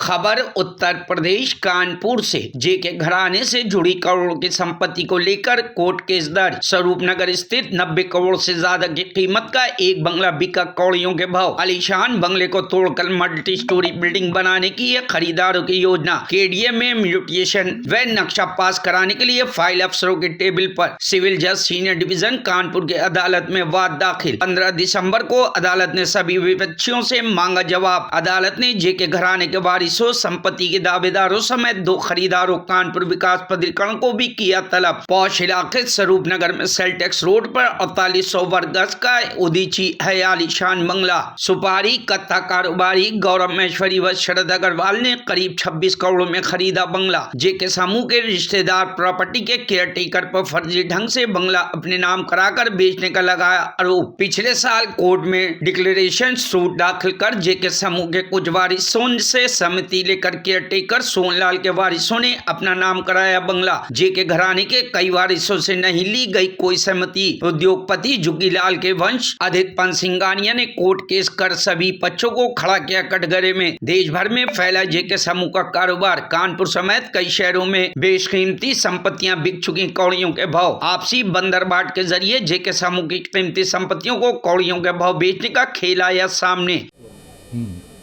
खबर उत्तर प्रदेश कानपुर से। जेके घराने से जुड़ी करोड़ों की संपत्ति को लेकर कोर्ट केस दर्ज। स्वरूपनगर स्थित 90 करोड़ से ज्यादा की कीमत का एक बंगला बिका कौड़ियों के भाव। आलीशान बंगले को तोड़कर मल्टी स्टोरी बिल्डिंग बनाने की है खरीदारों की योजना। केडीए में म्यूटेशन व नक्शा पास कराने के लिए फाइल अफसरों के टेबल पर। सिविल जज सीनियर डिवीजन कानपुर की अदालत में वाद दाखिल। 15 दिसंबर को अदालत ने सभी विपक्षियों से मांगा जवाब। अदालत ने जेके घराने के वारिसों, संपत्ति के दावेदारों समेत 2 खरीदारों कानपुर विकास प्राधिकरण को भी किया तलब। पौष इलाके स्वरूपनगर में सेल्टेक्स रोड पर 4800 वर्ग गज का उदीची है आलीशान बंगला। सुपारी कत्था कारोबारी गौरव महेश्वरी व शरद अग्रवाल ने करीब 26 करोड़ में खरीदा बंगला। जेके समूह के रिश्तेदार प्रॉपर्टी के केयरटेकर पर फर्जी ढंग से बंगला अपने नाम कराकर बेचने का लगाया आरोप। पिछले साल कोर्ट में डिक्लेरेशन सूट दाखिल कर जेके समूह के कुछ वारिसों से समिति लेकर केयरटेकर सोनलाल के वारिसों ने अपना नाम कराया बंगला। जेके घराने के कई वारिसों से नहीं ली गई कोई सहमति। उद्योगपति जुग्गीलाल के वंश आदित्य पंत सिंघानिया ने कोर्ट केस कर सभी पक्षों को खड़ा किया कटघरे में। देश भर में फैला जेके समूह का कारोबार। कानपुर समेत कई शहरों में बेशकीमती संपत्तियां बिक चुकी कौड़ियों के भाव। आपसी बंदरबाट के जरिए जेके समूह की कीमती संपत्तियों को कौड़ियों के भाव बेचने का खेल आया सामने।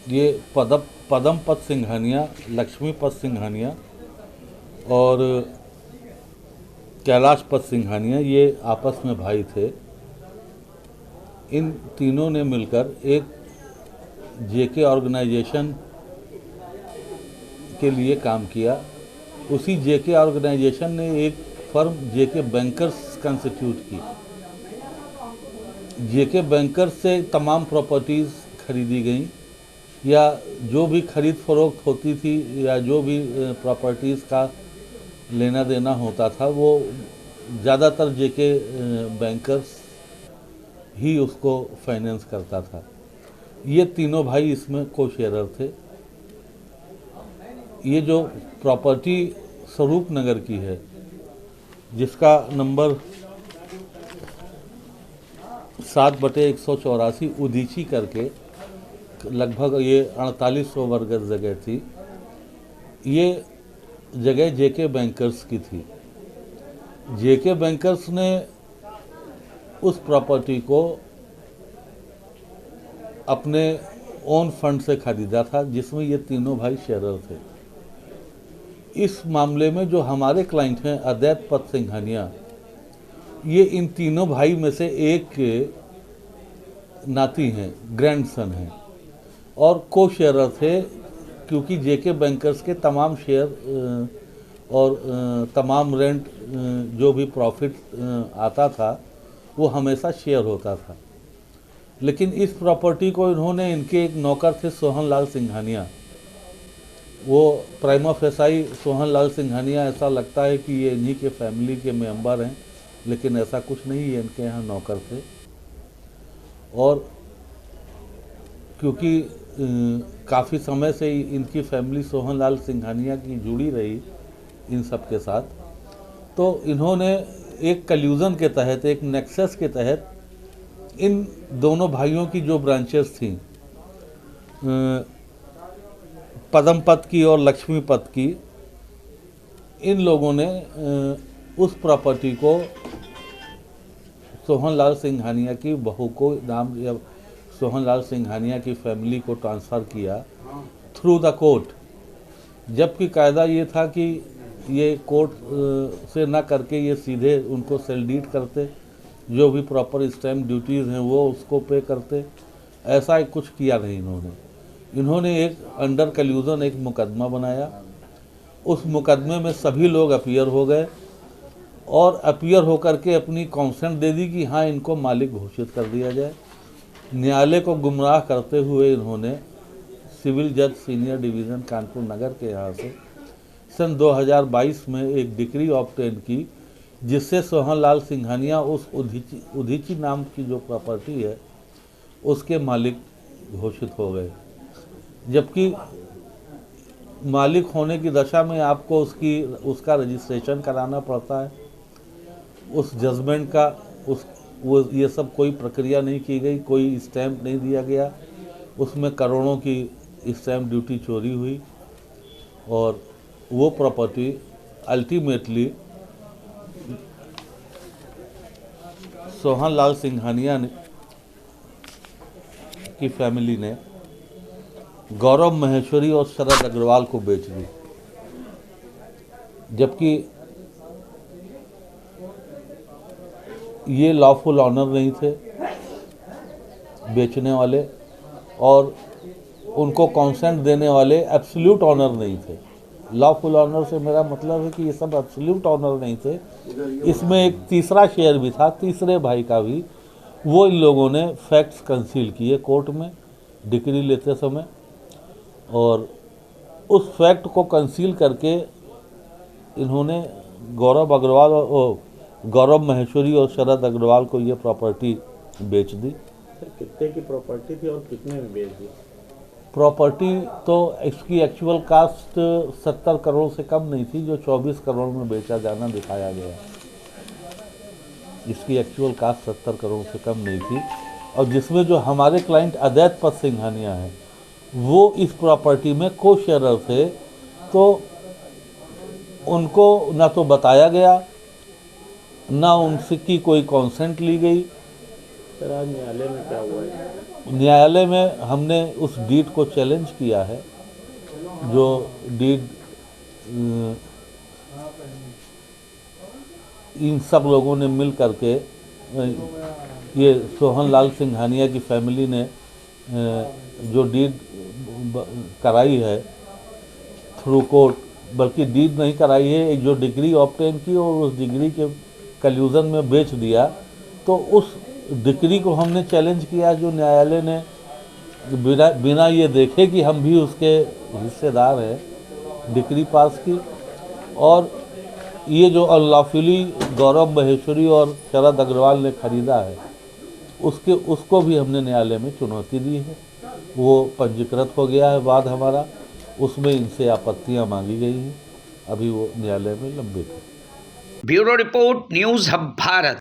ये पदमपत सिंघानिया, लक्ष्मीपत सिंघानिया और कैलाशपत सिंघानिया ये आपस में भाई थे। इन तीनों ने मिलकर एक जेके ऑर्गेनाइजेशन के लिए काम किया। उसी जेके ऑर्गेनाइजेशन ने एक फर्म जेके बैंकर्स कंस्टिट्यूट की। जेके बैंकर्स से तमाम प्रॉपर्टीज़ खरीदी गई या जो भी खरीद फरोख्त होती थी या जो भी प्रॉपर्टीज़ का लेना देना होता था वो ज़्यादातर जेके बैंकर्स ही उसको फाइनेंस करता था। ये तीनों भाई इसमें को शेयर थे। ये जो प्रॉपर्टी स्वरूपनगर की है जिसका नंबर 7/184 उदीची करके लगभग ये 4800 वर्ग गज जगह थी। ये जगह जेके बैंकर्स की थी। जेके बैंकर्स ने उस प्रॉपर्टी को अपने ओन फंड से खरीदा था जिसमें ये तीनों भाई शेयरर थे। इस मामले में जो हमारे क्लाइंट हैं अदैत पत सिंघानिया, ये इन तीनों भाई में से एक के नाती हैं, ग्रैंडसन हैं और को शेयरर थे क्योंकि जेके बैंकर्स के तमाम शेयर और तमाम रेंट जो भी प्रॉफिट आता था वो हमेशा शेयर होता था। लेकिन इस प्रॉपर्टी को इन्होंने, इनके एक नौकर थे सोहनलाल सिंघानिया, वो प्राइमा फेसाई सोहनलाल सिंघानिया ऐसा लगता है कि ये इन्हीं के फैमिली के मेंबर हैं, लेकिन ऐसा कुछ नहीं है, इनके यहाँ नौकर थे। और क्योंकि काफ़ी समय से इनकी फैमिली सोहनलाल सिंघानिया की जुड़ी रही इन सब के साथ, तो इन्होंने एक कल्यूजन के तहत, एक नेक्सस के तहत इन दोनों भाइयों की जो ब्रांचेस थी पदमपत की और लक्ष्मीपत की, इन लोगों ने उस प्रॉपर्टी को सोहनलाल सिंघानिया की बहू को नाम या सोहनलाल सिंघानिया की फैमिली को ट्रांसफ़र किया थ्रू द कोर्ट। जबकि कायदा ये था कि ये कोर्ट से ना करके ये सीधे उनको सेल डीड करते, जो भी प्रॉपर स्टैम्प ड्यूटीज़ हैं वो उसको पे करते। ऐसा कुछ किया नहीं इन्होंने एक अंडर कल्यूजन एक मुकदमा बनाया। उस मुकदमे में सभी लोग अपीयर हो गए और अपीयर होकर के अपनी कॉन्सेंट दे दी कि हाँ इनको मालिक घोषित कर दिया जाए। न्यायालय को गुमराह करते हुए इन्होंने सिविल जज सीनियर डिवीज़न कानपुर नगर के यहाँ से सन 2022 में एक डिक्री ऑब्टेन की जिससे सोहनलाल सिंघानिया उस उदीची नाम की जो प्रॉपर्टी है उसके मालिक घोषित हो गए। जबकि मालिक होने की दशा में आपको उसका रजिस्ट्रेशन कराना पड़ता है। उस जजमेंट का ये सब कोई प्रक्रिया नहीं की गई, कोई स्टैम्प नहीं दिया गया, उसमें करोड़ों की स्टैम्प ड्यूटी चोरी हुई और वो प्रॉपर्टी अल्टीमेटली सोहन लाल सिंघानिया की फैमिली ने गौरव महेश्वरी और शरद अग्रवाल को बेच दी, जबकि ये लॉफुल ऑनर नहीं थे बेचने वाले, और उनको कॉन्सेंट देने वाले एब्सोल्यूट ऑनर नहीं थे। लॉफुल ऑनर से मेरा मतलब है कि ये सब एब्सोल्यूट ऑनर नहीं थे। इसमें एक तीसरा शेयर भी था, तीसरे भाई का भी, वो इन लोगों ने फैक्ट्स कंसील किए कोर्ट में डिक्री लेते समय, और उस फैक्ट को कंसील करके इन्होंने गौरव महेश्वरी और शरद अग्रवाल को ये प्रॉपर्टी बेच दी। सर कितने की प्रॉपर्टी थी और कितने में बेच दी? प्रॉपर्टी तो इसकी एक्चुअल कास्ट 70 करोड़ से कम नहीं थी, जो 24 करोड़ में बेचा जाना दिखाया गया। इसकी एक्चुअल कास्ट 70 करोड़ से कम नहीं थी, और जिसमें जो हमारे क्लाइंट अदैत पद सिंघानिया हैं वो इस प्रॉपर्टी में को शेयरर थे, तो उनको ना तो बताया गया, ना उनसे की कोई कॉन्सेंट ली गई। सर आज न्यायालय में क्या हुआ है? न्यायालय में हमने उस डीड को चैलेंज किया है, जो डीड इन सब लोगों ने मिल करके, ये सोहन लाल सिंघानिया की फैमिली ने जो डीड कराई है थ्रू कोर्ट, बल्कि डीड नहीं कराई है, एक जो डिग्री ऑब्टेन की और उस डिग्री के कल्यूजन में बेच दिया, तो उस डिग्री को हमने चैलेंज किया, जो न्यायालय ने बिना ये देखे कि हम भी उसके हिस्सेदार हैं डिग्री पास की। और ये जो अनलॉफुली गौरव महेश्वरी और शरद अग्रवाल ने खरीदा है, उसको भी हमने न्यायालय में चुनौती दी है। वो पंजीकृत हो गया है वाद हमारा, उसमें इनसे आपत्तियां मांगी गई हैं, अभी वो न्यायालय में लंबित है। Bureau report, news hub Bharat.